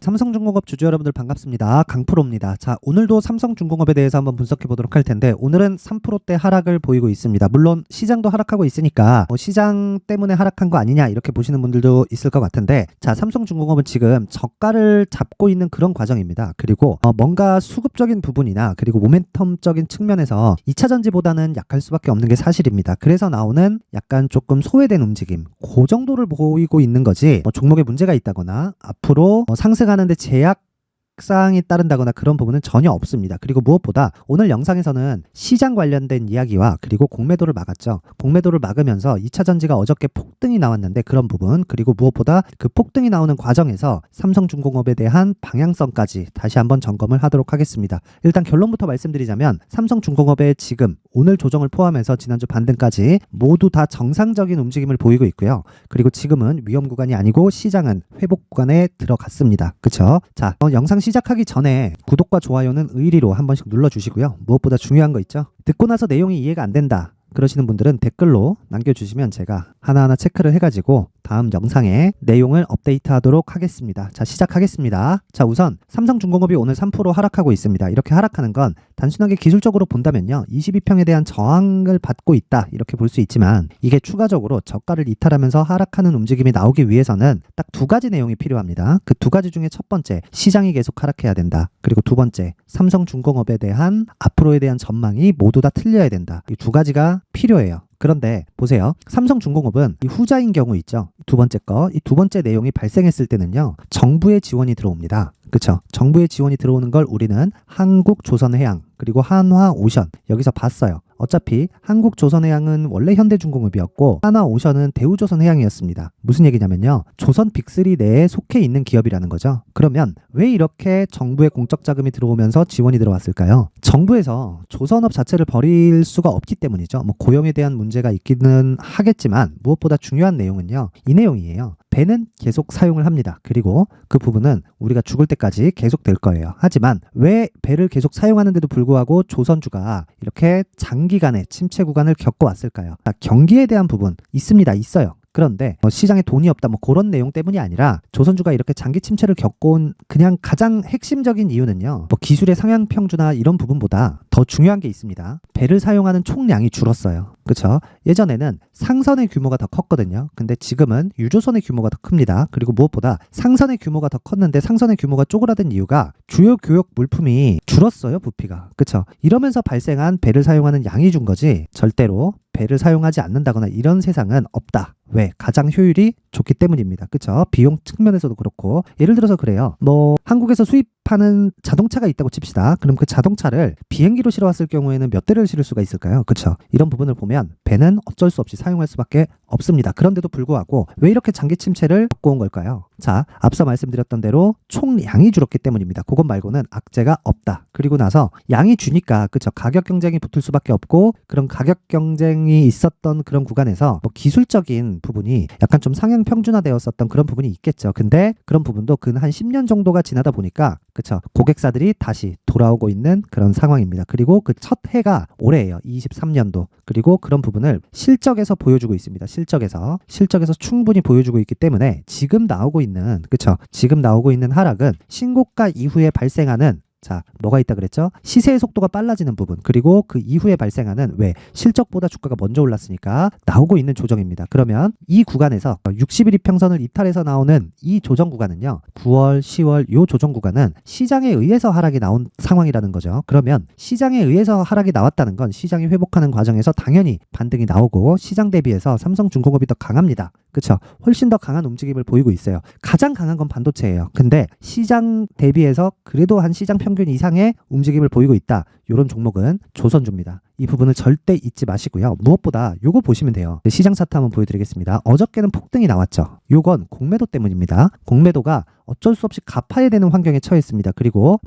삼성중공업 주주 여러분들 반갑습니다. 강프로입니다. 자, 오늘도 삼성중공업에 대해서 한번 분석해 보도록 할 텐데 오늘은 3%대 하락을 보이고 있습니다. 물론 시장도 하락하고 있으니까 시장 때문에 하락한 거 아니냐 이렇게 보시는 분들도 있을 것 같은데, 자, 삼성중공업은 지금 저가를 잡고 있는 그런 과정입니다. 그리고 뭔가 수급적인 부분이나 그리고 모멘텀적인 측면에서 2차전지보다는 약할 수밖에 없는 게 사실입니다. 그래서 나오는 약간 조금 소외된 움직임, 그 정도를 보이고 있는 거지 종목에 문제가 있다거나 앞으로 상승하는데 제약사항이 따른다거나 그런 부분은 전혀 없습니다. 그리고 무엇보다 오늘 영상에서는 시장 관련된 이야기와 그리고 공매도를 막았죠. 공매도를 막으면서 2차전지가 어저께 폭등이 나왔는데 그런 부분, 그리고 무엇보다 그 폭등이 나오는 과정에서 삼성중공업에 대한 방향성까지 다시 한번 점검을 하도록 하겠습니다. 일단 결론부터 말씀드리자면 삼성중공업의 지금 오늘 조정을 포함해서 지난주 반등까지 모두 다 정상적인 움직임을 보이고 있고요. 그리고 지금은 위험 구간이 아니고 시장은 회복 구간에 들어갔습니다. 그쵸? 자, 영상 시작하기 전에 구독과 좋아요는 의리로 한 번씩 눌러주시고요. 무엇보다 중요한 거 있죠? 듣고 나서 내용이 이해가 안 된다 그러시는 분들은 댓글로 남겨주시면 제가 하나하나 체크를 해가지고 다음 영상에 내용을 업데이트하도록 하겠습니다. 자, 시작하겠습니다. 자, 우선 삼성중공업이 오늘 3% 하락하고 있습니다. 이렇게 하락하는 건 단순하게 기술적으로 본다면요, 22평에 대한 저항을 받고 있다 이렇게 볼 수 있지만, 이게 추가적으로 저가를 이탈하면서 하락하는 움직임이 나오기 위해서는 딱 두 가지 내용이 필요합니다. 그 두 가지 중에 첫 번째, 시장이 계속 하락해야 된다. 그리고 두 번째, 삼성중공업에 대한 앞으로에 대한 전망이 모두 다 틀려야 된다. 이 두 가지가 필요해요. 그런데 보세요. 삼성중공업은 이 후자인 경우 있죠. 두 번째 거, 이 두 번째 내용이 발생했을 때는요, 정부의 지원이 들어옵니다. 그쵸? 정부의 지원이 들어오는 걸 우리는 한국조선해양 그리고 한화오션 여기서 봤어요. 어차피 한국조선해양은 원래 현대중공업이었고 한화오션은 대우조선해양이었습니다. 무슨 얘기냐면요, 조선 빅3 내에 속해 있는 기업이라는 거죠. 그러면 왜 이렇게 정부의 공적 자금이 들어오면서 지원이 들어왔을까요? 정부에서 조선업 자체를 버릴 수가 없기 때문이죠. 뭐 고용에 대한 문제가 있기는 하겠지만 무엇보다 중요한 내용은요, 이 내용이에요. 배는 계속 사용을 합니다. 그리고 그 부분은 우리가 죽을 때까지 계속 될 거예요. 하지만 왜 배를 계속 사용하는데도 불구하고 조선주가 이렇게 장기간의 침체 구간을 겪어왔을까요? 경기에 대한 부분 있습니다. 있어요. 그런데 시장에 돈이 없다 그런 내용 때문이 아니라 조선주가 이렇게 장기 침체를 겪어온 그냥 가장 핵심적인 이유는요, 기술의 상향 평준화 이런 부분보다 더 중요한 게 있습니다. 배를 사용하는 총량이 줄었어요. 그렇죠? 예전에는 상선의 규모가 더 컸거든요. 근데 지금은 유조선의 규모가 더 큽니다. 그리고 무엇보다 상선의 규모가 더 컸는데 상선의 규모가 쪼그라든 이유가 주요 교역 물품이 줄었어요. 부피가. 그렇죠? 이러면서 발생한 배를 사용하는 양이 준 거지 절대로 배를 사용하지 않는다거나 이런 세상은 없다. 왜? 가장 효율이 좋기 때문입니다. 그쵸? 비용 측면에서도 그렇고, 예를 들어서 그래요. 한국에서 수입하는 자동차가 있다고 칩시다. 그럼 그 자동차를 비행기로 실어왔을 경우에는 몇 대를 실을 수가 있을까요? 그쵸? 이런 부분을 보면 배는 어쩔 수 없이 사용할 수밖에 없습니다. 그런데도 불구하고 왜 이렇게 장기 침체를 겪어온 걸까요? 자, 앞서 말씀드렸던 대로 총량이 줄었기 때문입니다. 그것 말고는 악재가 없다. 그리고 나서 양이 주니까, 그쵸? 가격 경쟁이 붙을 수밖에 없고, 그런 가격 경쟁이 있었던 그런 구간에서 기술적인 부분이 약간 좀 상향 평준화되었었던 그런 부분이 있겠죠. 근데 그런 부분도 근 한 10년 정도가 지나다 보니까, 그쵸? 고객사들이 다시 돌아오고 있는 그런 상황입니다. 그리고 그 첫 해가 올해예요. 23년도. 그리고 그런 부분을 실적에서 보여주고 있습니다. 실적에서 충분히 보여주고 있기 때문에 지금 나오고 있는, 그쵸? 지금 나오고 있는 하락은 신고가 이후에 발생하는, 자, 뭐가 있다 그랬죠? 시세의 속도가 빨라지는 부분, 그리고 그 이후에 발생하는, 왜? 실적보다 주가가 먼저 올랐으니까 나오고 있는 조정입니다. 그러면 이 구간에서 60일 이평선을 이탈해서 나오는 이 조정 구간은요, 9월, 10월 요 조정 구간은 시장에 의해서 하락이 나온 상황이라는 거죠. 그러면 시장에 의해서 하락이 나왔다는 건 시장이 회복하는 과정에서 당연히 반등이 나오고, 시장 대비해서 삼성중공업이 더 강합니다. 그쵸? 훨씬 더 강한 움직임을 보이고 있어요. 가장 강한 건 반도체예요. 근데 시장 대비해서 그래도 한 시장 평균 이상의 움직임을 보이고 있다. 이런 종목은 조선주입니다. 이 부분을 절대 잊지 마시고요. 무엇보다 요거 보시면 돼요. 시장 차트 한번 보여드리겠습니다. 어저께는 폭등이 나왔죠. 요건 공매도 때문입니다. 공매도가 어쩔 수 없이 갚아야 되는 환경에 처했습니다. 그리고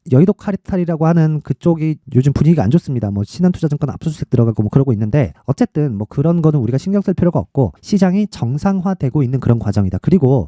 여의도 카리탈이라고 하는 그쪽이 요즘 분위기가 안 좋습니다. 신한투자증권 압수수색 들어가고 그러고 있는데, 어쨌든 그런 거는 우리가 신경 쓸 필요가 없고, 시장이 정상화되고 있는 그런 과정이다. 그리고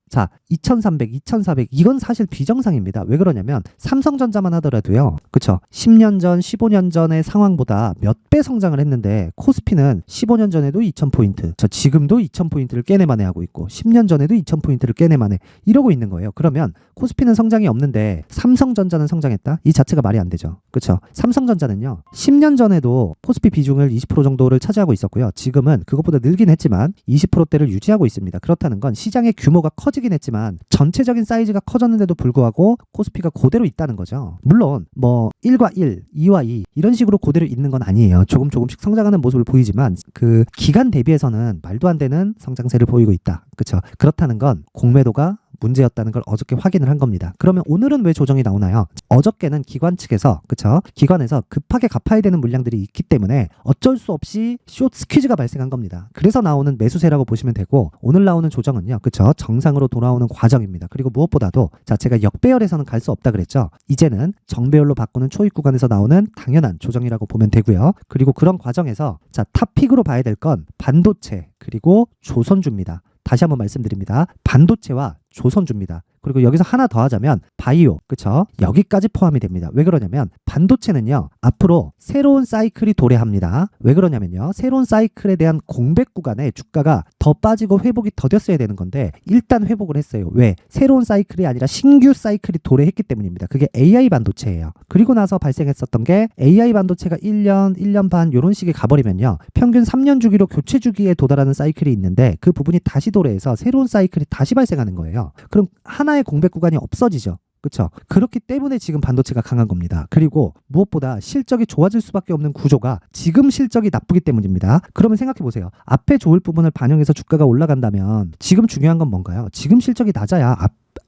자, 2300, 2400 이건 사실 비정상입니다. 왜 그러냐면 삼성전자만 하더라도요. 그쵸? 10년 전, 15년 전의 상황보다 몇 배 성장을 했는데 코스피는 15년 전에도 2000포인트, 지금도 2000포인트를 깨내만해 하고 있고 10년 전에도 2000포인트를 깨내만해 이러고 있는 거예요. 그러면 코스피는 성장이 없는데 삼성전자는 성장했다? 이 자체가 말이 안 되죠. 그쵸? 삼성전자는요. 10년 전에도 코스피 비중을 20% 정도를 차지하고 있었고요. 지금은 그것보다 늘긴 했지만 20%대를 유지하고 있습니다. 그렇다는 건 시장의 규모가 커지긴 했지만 전체적인 사이즈가 커졌는데도 불구하고 코스피가 그대로 있다는 거죠. 물론 뭐 1과 1, 2와 2 이런 식으로 그대로 있는 건 아니에요. 조금씩 성장하는 모습을 보이지만 그 기간 대비해서는 말도 안 되는 성장세를 보이고 있다. 그렇죠? 그렇다는 건 공매도가 문제였다는 걸 어저께 확인을 한 겁니다. 그러면 오늘은 왜 조정이 나오나요? 어저께는 기관 측에서 그쵸? 기관에서 급하게 갚아야 되는 물량들이 있기 때문에 어쩔 수 없이 숏 스퀴즈가 발생한 겁니다. 그래서 나오는 매수세라고 보시면 되고 오늘 나오는 조정은요. 그쵸? 정상으로 돌아오는 과정입니다. 그리고 무엇보다도 자 제가 역배열에서는 갈 수 없다 그랬죠. 이제는 정배열로 바꾸는 초입 구간에서 나오는 당연한 조정이라고 보면 되고요. 그리고 그런 과정에서 자 탑픽으로 봐야 될 건 반도체 그리고 조선주입니다. 다시 한번 말씀드립니다. 반도체와 조선주입니다. 그리고 여기서 하나 더 하자면 바이오, 그쵸? 여기까지 포함이 됩니다. 왜 그러냐면 반도체는요. 앞으로 새로운 사이클이 도래합니다. 왜 그러냐면요. 새로운 사이클에 대한 공백 구간에 주가가 더 빠지고 회복이 더뎠어야 되는 건데 일단 회복을 했어요. 왜? 새로운 사이클이 아니라 신규 사이클이 도래했기 때문입니다. 그게 AI 반도체예요. 그리고 나서 발생했었던 게 AI 반도체가 1년, 1년 반 이런 식이 가버리면요. 평균 3년 주기로 교체 주기에 도달하는 사이클이 있는데 그 부분이 다시 도래해서 새로운 사이클이 다시 발생하는 거예요. 그럼 하나의 공백 구간이 없어지죠. 그렇죠? 그렇기 때문에 지금 반도체가 강한 겁니다. 그리고 무엇보다 실적이 좋아질 수밖에 없는 구조가 지금 실적이 나쁘기 때문입니다. 그러면 생각해 보세요. 앞에 좋을 부분을 반영해서 주가가 올라간다면 지금 중요한 건 뭔가요? 지금 실적이 낮아야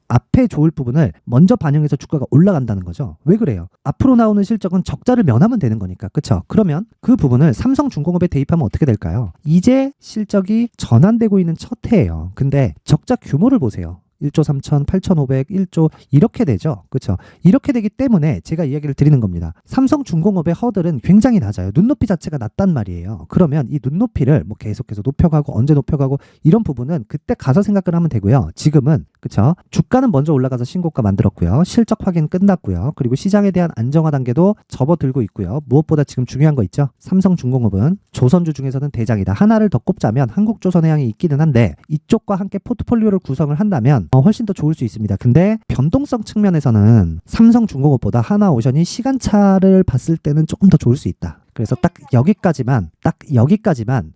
앞에 좋을 부분을 먼저 반영해서 주가가 올라간다는 거죠. 왜 그래요? 앞으로 나오는 실적은 적자를 면하면 되는 거니까. 그렇죠? 그러면 그 부분을 삼성중공업에 대입하면 어떻게 될까요? 이제 실적이 전환되고 있는 첫 해예요. 근데 적자 규모를 보세요. 1조 3천, 8,500, 1조 이렇게 되죠. 그렇죠? 이렇게 되기 때문에 제가 이야기를 드리는 겁니다. 삼성중공업의 허들은 굉장히 낮아요. 눈높이 자체가 낮단 말이에요. 그러면 이 눈높이를 뭐 계속해서 높여가고 언제 높여가고 이런 부분은 그때 가서 생각을 하면 되고요. 지금은 그렇죠? 주가는 먼저 올라가서 신고가 만들었고요. 실적 확인 끝났고요. 그리고 시장에 대한 안정화 단계도 접어들고 있고요. 무엇보다 지금 중요한 거 있죠? 삼성중공업은 조선주 중에서는 대장이다. 하나를 더 꼽자면 한국조선해양이 있기는 한데 이쪽과 함께 포트폴리오를 구성을 한다면 훨씬 더 좋을 수 있습니다. 근데 변동성 측면에서는 삼성중공업보다 하나오션이 시간차를 봤을 때는 조금 더 좋을 수 있다. 그래서 딱 여기까지만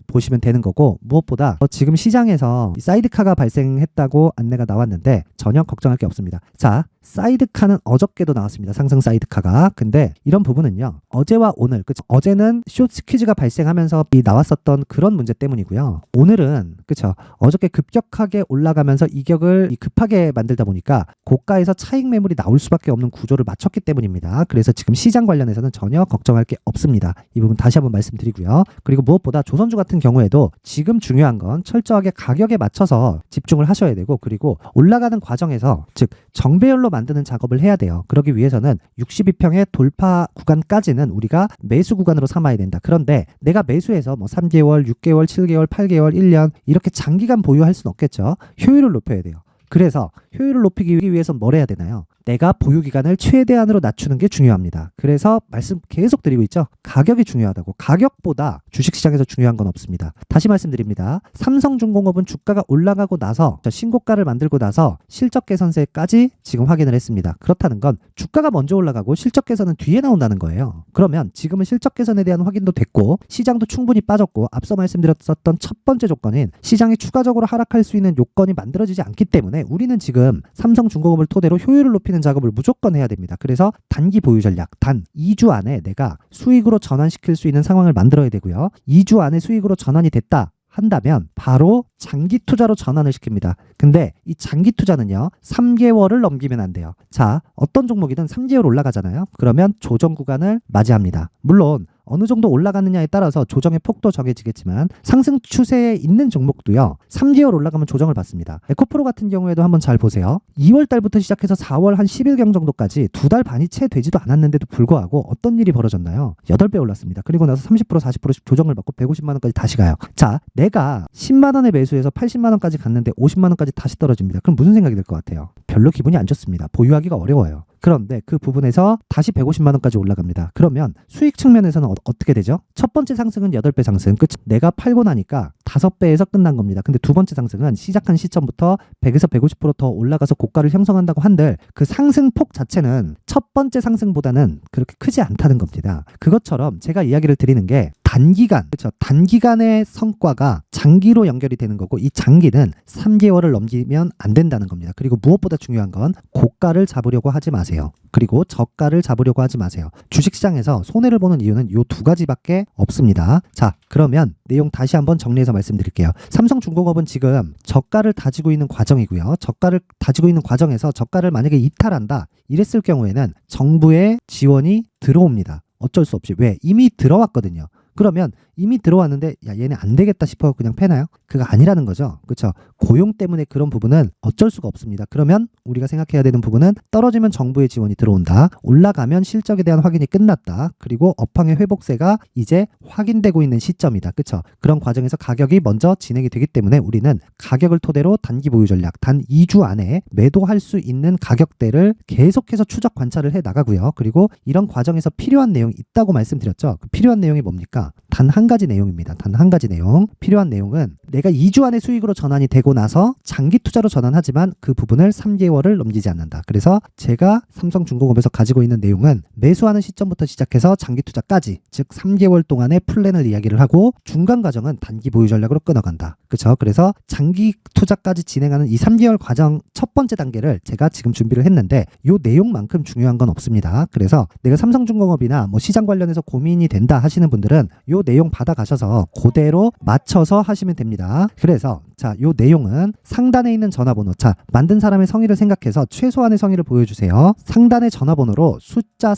보시면 되는 거고 무엇보다 지금 시장에서 사이드카가 발생했다고 안내가 나왔는데 전혀 걱정할 게 없습니다. 자, 사이드카는 어저께도 나왔습니다. 상승 사이드카가. 근데 이런 부분은요. 어제와 오늘, 그쵸? 어제는 숏 스퀴즈가 발생하면서 나왔었던 그런 문제 때문이고요. 오늘은 그쵸? 어저께 급격하게 올라가면서 이격을 급하게 만들다 보니까 고가에서 차익 매물이 나올 수밖에 없는 구조를 맞췄기 때문입니다. 그래서 지금 시장 관련해서는 전혀 걱정할 게 없습니다. 이 부분 다시 한번 말씀드리고요. 그리고 무엇보다 조선주 같은 경우에도 지금 중요한 건 철저하게 가격에 맞춰서 집중을 하셔야 되고 그리고 올라가는 과정에서 즉 정배열로 만드는 작업을 해야 돼요. 그러기 위해서는 62평의 돌파 구간까지는 우리가 매수 구간으로 삼아야 된다. 그런데 내가 매수해서 뭐 3개월, 6개월, 7개월, 8개월, 1년 이렇게 장기간 보유할 수는 없겠죠. 효율을 높여야 돼요. 그래서 효율을 높이기 위해서 뭘 해야 되나요? 내가 보유 기간을 최대한으로 낮추는 게 중요합니다. 그래서 말씀 계속 드리고 있죠. 가격이 중요하다고. 가격보다 주식시장에서 중요한 건 없습니다. 다시 말씀드립니다. 삼성중공업은 주가가 올라가고 나서 신고가를 만들고 나서 실적 개선세까지 지금 확인을 했습니다. 그렇다는 건 주가가 먼저 올라가고 실적 개선은 뒤에 나온다는 거예요. 그러면 지금은 실적 개선에 대한 확인도 됐고 시장도 충분히 빠졌고 앞서 말씀드렸었던 첫 번째 조건인 시장이 추가적으로 하락할 수 있는 요건이 만들어지지 않기 때문에 우리는 지금 삼성중공업을 토대로 효율을 높이는 작업을 무조건 해야 됩니다. 그래서 단기 보유 전략, 단 2주 안에 내가 수익으로 전환시킬 수 있는 상황을 만들어야 되고요. 2주 안에 수익으로 전환이 됐다 한다면 바로 장기 투자로 전환을 시킵니다. 근데 이 장기 투자는요. 3개월을 넘기면 안 돼요. 자, 어떤 종목이든 3개월 올라가잖아요. 그러면 조정 구간을 맞이합니다. 물론 어느 정도 올라가느냐에 따라서 조정의 폭도 정해지겠지만 상승 추세에 있는 종목도요. 3개월 올라가면 조정을 받습니다. 에코프로 같은 경우에도 한번 잘 보세요. 2월 달부터 시작해서 4월 한 10일경 정도까지 2달 반이 채 되지도 않았는데도 불구하고 어떤 일이 벌어졌나요? 8배 올랐습니다. 그리고 나서 30% 40%씩 조정을 받고 150만 원까지 다시 가요. 자, 내가 10만 원에 매수해서 80만 원까지 갔는데 50만 원까지 다시 떨어집니다. 그럼 무슨 생각이 들 것 같아요? 별로 기분이 안 좋습니다. 보유하기가 어려워요. 그런데 그 부분에서 다시 150만 원까지 올라갑니다. 그러면 수익 측면에서는 어떻게 되죠? 첫 번째 상승은 8배 상승. 끝. 내가 팔고 나니까 5배에서 끝난 겁니다. 근데 두 번째 상승은 시작한 시점부터 100에서 150%더 올라가서 고가를 형성한다고 한들 그 상승폭 자체는 첫 번째 상승보다는 그렇게 크지 않다는 겁니다. 그것처럼 제가 이야기를 드리는 게 단기간, 그렇죠? 단기간의 성과가 장기로 연결이 되는 거고 이 장기는 3개월을 넘기면 안 된다는 겁니다. 그리고 무엇보다 중요한 건 고가를 잡으려고 하지 마세요. 그리고 저가를 잡으려고 하지 마세요. 주식시장에서 손해를 보는 이유는 이 두 가지밖에 없습니다. 자, 그러면 내용 다시 한번 정리해서 말씀드릴게요. 삼성중공업은 지금 저가를 다지고 있는 과정이고요. 저가를 다지고 있는 과정에서 저가를 만약에 이탈한다 이랬을 경우에는 정부의 지원이 들어옵니다. 어쩔 수 없이. 왜? 이미 들어왔거든요. 그러면 이미 들어왔는데 야 얘네 안 되겠다 싶어 그냥 패나요? 그거 아니라는 거죠. 그렇죠? 고용 때문에 그런 부분은 어쩔 수가 없습니다. 그러면 우리가 생각해야 되는 부분은 떨어지면 정부의 지원이 들어온다. 올라가면 실적에 대한 확인이 끝났다. 그리고 업황의 회복세가 이제 확인되고 있는 시점이다. 그렇죠? 그런 과정에서 가격이 먼저 진행이 되기 때문에 우리는 가격을 토대로 단기 보유 전략 단 2주 안에 매도할 수 있는 가격대를 계속해서 추적 관찰을 해 나가고요. 그리고 이런 과정에서 필요한 내용이 있다고 말씀드렸죠. 그 필요한 내용이 뭡니까? 단 한 가지 내용입니다. 단 한 가지 내용. 필요한 내용은 내가 2주 안에 수익으로 전환이 되고 나서 장기 투자로 전환하지만 그 부분을 3개월을 넘기지 않는다. 그래서 제가 삼성중공업에서 가지고 있는 내용은 매수하는 시점부터 시작해서 장기 투자까지 즉 3개월 동안의 플랜을 이야기를 하고 중간 과정은 단기 보유 전략으로 끊어간다. 그렇죠? 그래서 장기 투자까지 진행하는 이 3개월 과정 첫 번째 단계를 제가 지금 준비를 했는데 이 내용만큼 중요한 건 없습니다. 그래서 내가 삼성중공업이나 뭐 시장 관련해서 고민이 된다 하시는 분들은 이 내용 받아가셔서 그대로 맞춰서 하시면 됩니다. 그래서 자, 요 내용은 상단에 있는 전화번호, 자, 만든 사람의 성의를 생각해서 최소한의 성의를 보여주세요. 상단의 전화번호로 숫자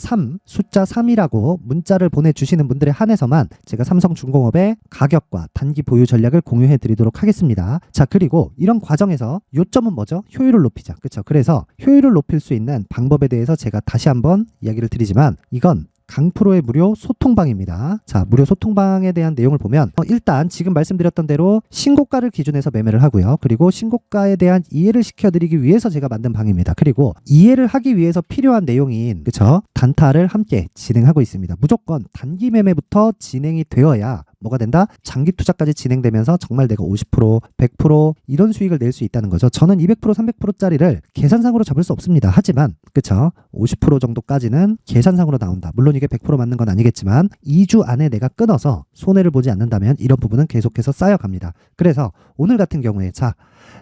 3이라고 문자를 보내주시는 분들에 한해서만 제가 삼성중공업의 가격과 단기 보유 전략을 공유해 드리도록 하겠습니다. 자, 그리고 이런 과정에서 요점은 뭐죠? 효율을 높이자. 그렇죠? 그래서 효율을 높일 수 있는 방법에 대해서 제가 다시 한번 이야기를 드리지만 이건 강프로의 무료 소통방입니다. 자, 무료 소통방에 대한 내용을 보면 일단 지금 말씀드렸던 대로 신고가를 기준해서 매매를 하고요. 그리고 신고가에 대한 이해를 시켜드리기 위해서 제가 만든 방입니다. 그리고 이해를 하기 위해서 필요한 내용인 그쵸? 단타를 함께 진행하고 있습니다. 무조건 단기 매매부터 진행이 되어야 뭐가 된다? 장기 투자까지 진행되면서 정말 내가 50%, 100% 이런 수익을 낼 수 있다는 거죠. 저는 200%, 300%짜리를 계산상으로 잡을 수 없습니다. 하지만 그쵸? 50% 정도까지는 계산상으로 나온다. 물론 이게 100% 맞는 건 아니겠지만 2주 안에 내가 끊어서 손해를 보지 않는다면 이런 부분은 계속해서 쌓여갑니다. 그래서 오늘 같은 경우에 자,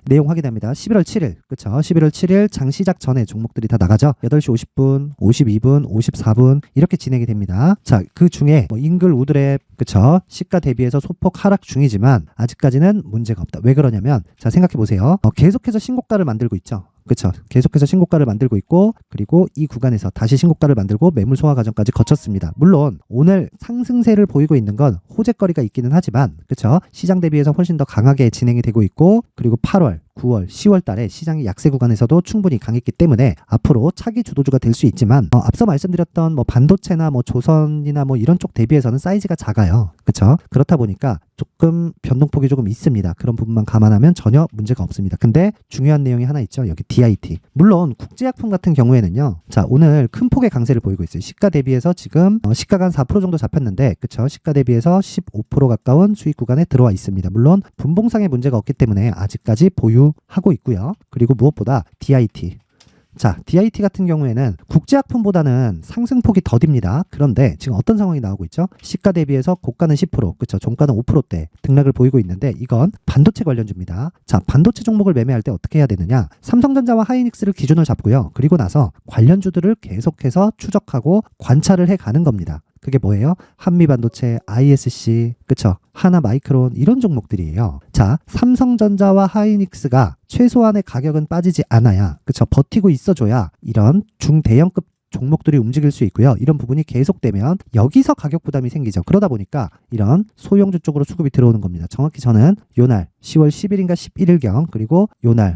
내용 확인합니다. 11월 7일, 그쵸? 11월 7일 장 시작 전에 종목들이 다 나가죠. 8시 50분, 52분, 54분 이렇게 진행이 됩니다. 자, 그 중에 뭐 잉글 우드랩, 그쵸? 시가 대비해서 소폭 하락 중이지만 아직까지는 문제가 없다. 왜 그러냐면 자, 생각해 보세요. 계속해서 신고가를 만들고 있죠. 그렇죠. 계속해서 신고가를 만들고 있고 그리고 이 구간에서 다시 신고가를 만들고 매물 소화 과정까지 거쳤습니다. 물론 오늘 상승세를 보이고 있는 건 호재거리가 있기는 하지만 그렇죠. 시장 대비해서 훨씬 더 강하게 진행이 되고 있고 그리고 8월 9월, 10월 달에 시장이 약세 구간에서도 충분히 강했기 때문에 앞으로 차기 주도주가 될 수 있지만 앞서 말씀드렸던 뭐 반도체나 뭐 조선이나 뭐 이런 쪽 대비해서는 사이즈가 작아요. 그렇죠? 그렇다 보니까 조금 변동폭이 조금 있습니다. 그런 부분만 감안하면 전혀 문제가 없습니다. 근데 중요한 내용이 하나 있죠. 여기 DIT. 물론 국제약품 같은 경우에는요. 자, 오늘 큰 폭의 강세를 보이고 있어요. 시가 대비해서 지금 시가가 한 4% 정도 잡혔는데 그렇죠? 시가 대비해서 15% 가까운 수익 구간에 들어와 있습니다. 물론 분봉상의 문제가 없기 때문에 아직까지 보유하고 있고요. 그리고 무엇보다 DIT. 자, DIT 같은 경우에는 국제약품보다는 상승폭이 더딥니다. 그런데 지금 어떤 상황이 나오고 있죠? 시가 대비해서 고가는 10%, 그렇죠? 종가는 5%대 등락을 보이고 있는데 이건 반도체 관련주입니다. 자, 반도체 종목을 매매할 때 어떻게 해야 되느냐? 삼성전자와 하이닉스를 기준을 잡고요. 그리고 나서 관련주들을 계속해서 추적하고 관찰을 해가는 겁니다. 그게 뭐예요? 한미반도체, ISC, 그쵸? 하나마이크론 이런 종목들이에요. 자, 삼성전자와 하이닉스가 최소한의 가격은 빠지지 않아야, 그쵸? 버티고 있어줘야 이런 중대형급 종목들이 움직일 수 있고요. 이런 부분이 계속되면 여기서 가격 부담이 생기죠. 그러다 보니까 이런 소형주 쪽으로 수급이 들어오는 겁니다. 정확히 저는 요날 10월 10일인가 11일경 그리고 요날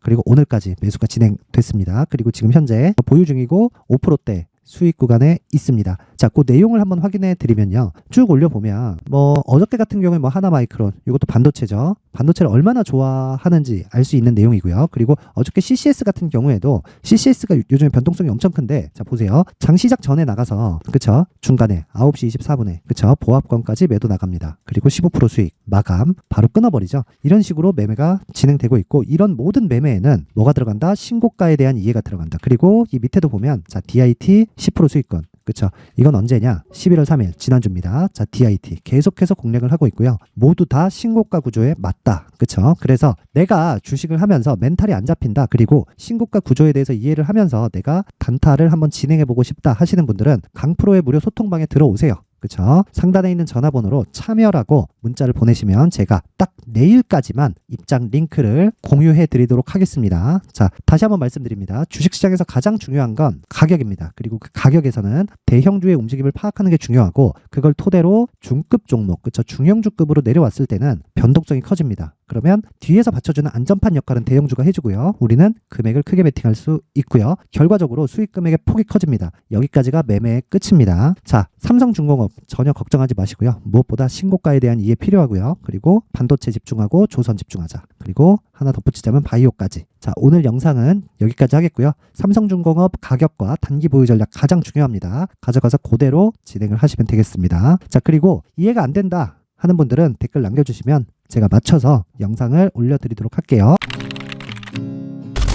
그리고 오늘까지 매수가 진행됐습니다. 그리고 지금 현재 보유 중이고 5%대 수익 구간에 있습니다. 자, 그 내용을 한번 확인해 드리면요. 쭉 올려보면 어저께 같은 경우에 하나마이크론 이것도 반도체죠. 반도체를 얼마나 좋아하는지 알 수 있는 내용이고요. 그리고 어저께 CCS 같은 경우에도 CCS가 요즘에 변동성이 엄청 큰데 자 보세요. 장 시작 전에 나가서 그쵸? 중간에 9시 24분에 그쵸? 보합권까지 매도 나갑니다. 그리고 15% 수익 마감 바로 끊어버리죠. 이런 식으로 매매가 진행되고 있고 이런 모든 매매에는 뭐가 들어간다? 신고가에 대한 이해가 들어간다. 그리고 이 밑에도 보면 자 DIT 10% 수익권 그쵸? 이건 언제냐? 11월 3일 지난주입니다. 자 DIT 계속해서 공략을 하고 있고요. 모두 다 신고가 구조에 맞다. 그쵸? 그래서 내가 주식을 하면서 멘탈이 안 잡힌다. 그리고 신고가 구조에 대해서 이해를 하면서 내가 단타를 한번 진행해보고 싶다 하시는 분들은 강프로의 무료 소통방에 들어오세요. 그쵸? 상단에 있는 전화번호로 참여라고 문자를 보내시면 제가 딱 내일까지만 입장 링크를 공유해 드리도록 하겠습니다. 자, 다시 한번 말씀드립니다. 주식시장에서 가장 중요한 건 가격입니다. 그리고 그 가격에서는 대형주의 움직임을 파악하는 게 중요하고 그걸 토대로 중급 종목, 그쵸? 중형주급으로 내려왔을 때는 변동성이 커집니다. 그러면 뒤에서 받쳐주는 안전판 역할은 대형주가 해주고요. 우리는 금액을 크게 베팅할 수 있고요. 결과적으로 수익 금액의 폭이 커집니다. 여기까지가 매매의 끝입니다. 자, 삼성중공업 전혀 걱정하지 마시고요. 무엇보다 신고가에 대한 이해 필요하고요. 그리고 반도체 집중하고 조선 집중하자. 그리고 하나 덧붙이자면 바이오까지. 자, 오늘 영상은 여기까지 하겠고요. 삼성중공업 가격과 단기 보유 전략 가장 중요합니다. 가져가서 그대로 진행을 하시면 되겠습니다. 자, 그리고 이해가 안 된다 하는 분들은 댓글 남겨주시면 제가 맞춰서 영상을 올려드리도록 할게요.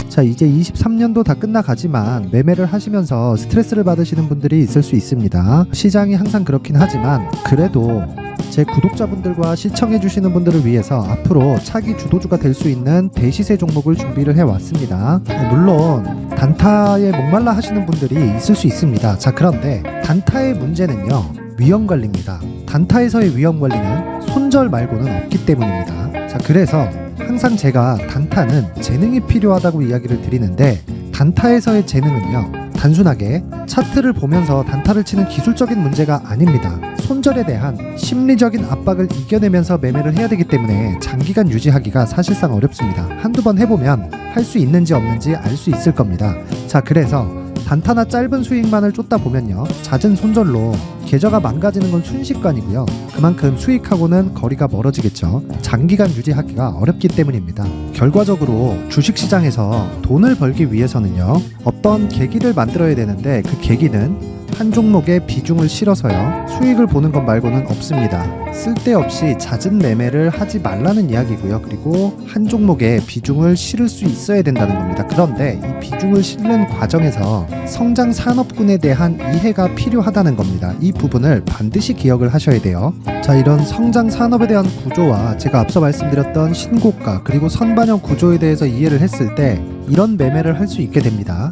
자, 이제 23년도 다 끝나가지만 매매를 하시면서 스트레스를 받으시는 분들이 있을 수 있습니다. 시장이 항상 그렇긴 하지만 그래도 제 구독자분들과 시청해주시는 분들을 위해서 앞으로 차기 주도주가 될 수 있는 대시세 종목을 준비를 해왔습니다. 물론 단타에 목말라 하시는 분들이 있을 수 있습니다. 자, 그런데 단타의 문제는요, 위험관리입니다. 단타에서의 위험관리는 손절 말고는 없기 때문입니다. 자, 그래서 항상 제가 단타는 재능이 필요하다고 이야기를 드리는데 단타에서의 재능은요, 단순하게 차트를 보면서 단타를 치는 기술적인 문제가 아닙니다. 손절에 대한 심리적인 압박을 이겨내면서 매매를 해야 되기 때문에 장기간 유지하기가 사실상 어렵습니다. 한두 번 해보면 할 수 있는지 없는지 알 수 있을 겁니다. 자, 그래서 단타나 짧은 수익만을 쫓다 보면요, 잦은 손절로 계좌가 망가지는 건 순식간이고요. 그만큼 수익하고는 거리가 멀어지겠죠. 장기간 유지하기가 어렵기 때문입니다. 결과적으로 주식시장에서 돈을 벌기 위해서는요, 어떤 계기를 만들어야 되는데 그 계기는 한 종목에 비중을 실어서요, 수익을 보는 것 말고는 없습니다. 쓸데없이 잦은 매매를 하지 말라는 이야기고요. 그리고 한 종목에 비중을 실을 수 있어야 된다는 겁니다. 그런데 이 비중을 실는 과정에서 성장 산업군에 대한 이해가 필요하다는 겁니다. 이 부분을 반드시 기억을 하셔야 돼요. 자, 이런 성장 산업에 대한 구조와 제가 앞서 말씀드렸던 신고가 그리고 선반영 구조에 대해서 이해를 했을 때 이런 매매를 할 수 있게 됩니다.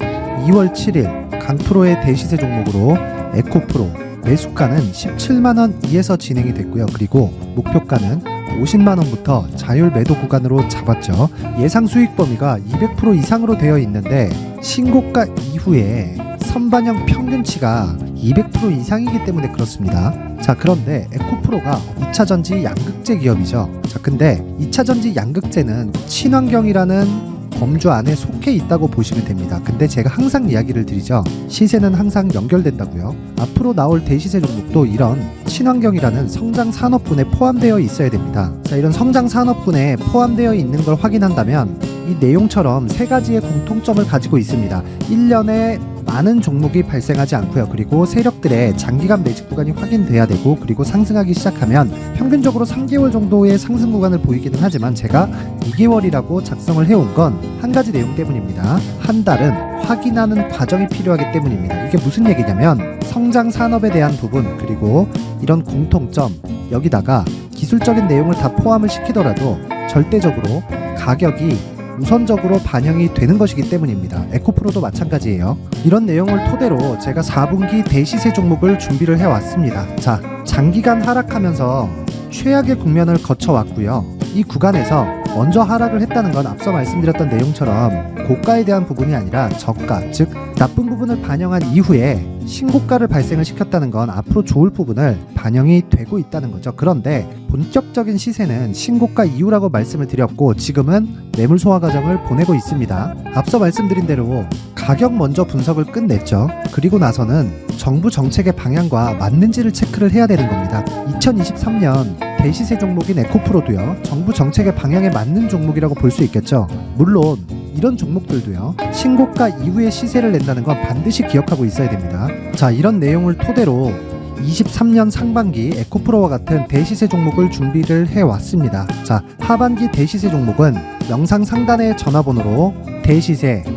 2월 7일 강프로의 대시세 종목으로 에코프로 매수가는 17만원 이에서 진행이 됐고요. 그리고 목표가는 50만원부터 자율 매도 구간으로 잡았죠. 예상 수익 범위가 200% 이상으로 되어 있는데 신고가 이후에 선반영 평균치가 200% 이상이기 때문에 그렇습니다. 자, 그런데 에코프로가 2차전지 양극재 기업이죠. 자, 근데 2차전지 양극재는 친환경이라는 범주 안에 속해 있다고 보시면 됩니다. 근데 제가 항상 이야기를 드리죠. 시세는 항상 연결된다고요. 앞으로 나올 대시세 종목도 이런 친환경이라는 성장 산업군에 포함되어 있어야 됩니다. 자, 이런 성장 산업군에 포함되어 있는 걸 확인한다면 이 내용처럼 세 가지의 공통점을 가지고 있습니다. 1년에 많은 종목이 발생하지 않고요. 그리고 세력들의 장기간 매집 구간이 확인돼야 되고, 그리고 상승하기 시작하면 평균적으로 3개월 정도의 상승 구간을 보이기는 하지만 제가 2개월이라고 작성을 해온 건 한 가지 내용 때문입니다. 한 달은 확인하는 과정이 필요하기 때문입니다. 이게 무슨 얘기냐면 성장 산업에 대한 부분, 그리고 이런 공통점, 여기다가 기술적인 내용을 다 포함을 시키더라도 절대적으로 가격이 우선적으로 반영이 되는 것이기 때문입니다. 에코프로도 마찬가지예요. 이런 내용을 토대로 제가 4분기 대시세 종목을 준비를 해왔습니다. 자, 장기간 하락하면서 최악의 국면을 거쳐왔고요. 이 구간에서 먼저 하락을 했다는 건 앞서 말씀드렸던 내용처럼 고가에 대한 부분이 아니라 저가, 즉 나쁜 부분을 반영한 이후에 신고가를 발생을 시켰다는 건 앞으로 좋을 부분을 반영이 되고 있다는 거죠. 그런데 본격적인 시세는 신고가 이후라고 말씀을 드렸고 지금은 매물 소화 과정을 보내고 있습니다. 앞서 말씀드린 대로 가격 먼저 분석을 끝냈죠. 그리고 나서는 정부 정책의 방향과 맞는지를 체크를 해야 되는 겁니다. 2023년 대시세 종목인 에코프로도요, 정부 정책의 방향에 맞는 종목이라고 볼 수 있겠죠. 물론 이런 종목들도요, 신고가 이후에 시세를 낸다는 건 반드시 기억하고 있어야 됩니다. 자, 이런 내용을 토대로 23년 상반기 에코프로와 같은 대시세 종목을 준비를 해왔습니다. 자, 하반기 대시세 종목은 영상 상단의 전화번호로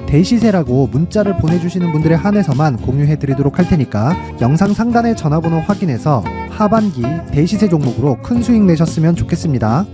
대시세라고 문자를 보내주시는 분들에 한해서만 공유해드리도록 할 테니까 영상 상단의 전화번호 확인해서 하반기 대시세 종목으로 큰 수익 내셨으면 좋겠습니다.